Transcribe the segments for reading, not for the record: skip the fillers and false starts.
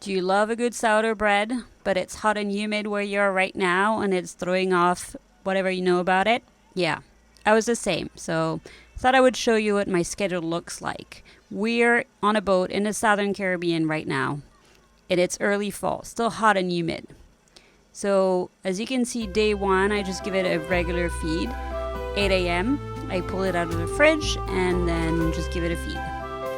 Do you love a good sourdough bread, but it's hot and humid where you are right now and it's throwing off whatever you know about it? Yeah, I was the same. So thought I would show you what my schedule looks like. We're on a boat in the Southern Caribbean right now, and it's early fall, still hot and humid. So as you can see, day one, I just give it a regular feed. 8 a.m. I pull it out of the fridge and then just give it a feed.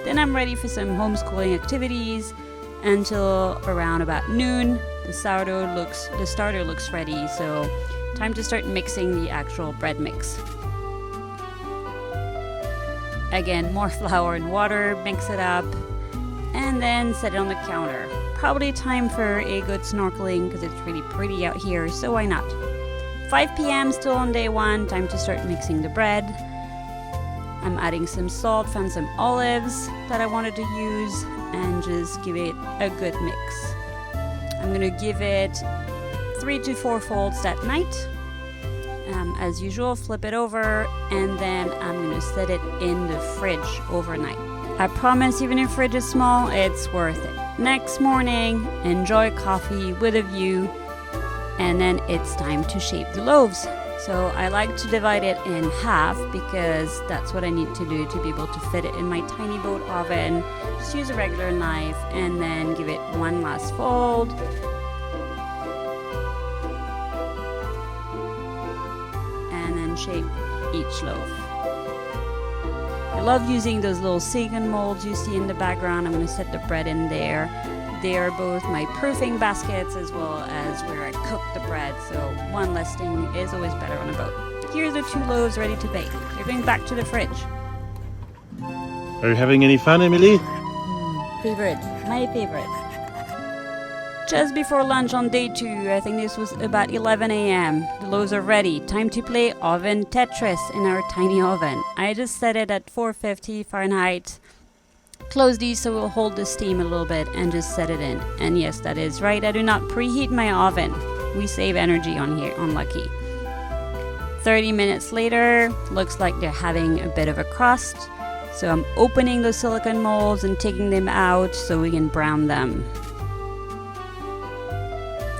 Then I'm ready for some homeschooling activities until around about noon. The starter looks ready, so time to start mixing the actual bread mix. Again, more flour and water, mix it up, and then set it on the counter. Probably time for a good snorkeling because it's really pretty out here, so why not? 5 p.m. still on day one, time to start mixing the bread. I'm adding some salt, found some olives that I wanted to use, and just give it a good mix. I'm gonna give it 3 to 4 folds that night. As usual, flip it over, and then I'm gonna set it in the fridge overnight. I promise, even if the fridge is small, it's worth it. Next morning, enjoy coffee with a view, and then it's time to shape the loaves. So I like to divide it in half because that's what I need to do to be able to fit it in my tiny boat oven. Just use a regular knife and then give it one last fold. And then shape each loaf. I love using those little silicone molds you see in the background. I'm going to set the bread in there. They are both my proofing baskets as well as where I cook the bread, so one less thing is always better on a boat. Here's the 2 loaves ready to bake. They're going back to the fridge. Are you having any fun, Emily? Favorite. My favorite. Just before lunch on day 2, I think this was about 11 a.m. The loaves are ready. Time to play oven Tetris in our tiny oven. I just set it at 450 Fahrenheit. Close these so we'll hold the steam a little bit and just set it in. And yes, that is right, I do not preheat my oven. We save energy on here, on Lucky. 30 minutes later, looks like they're having a bit of a crust. So I'm opening those silicone molds and taking them out so we can brown them.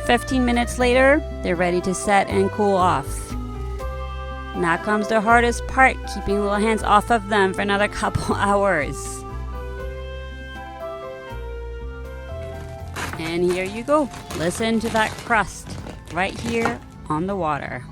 15 minutes later, they're ready to set and cool off. Now comes the hardest part, keeping little hands off of them for another couple hours. And here you go. Listen to that crust right here on the water.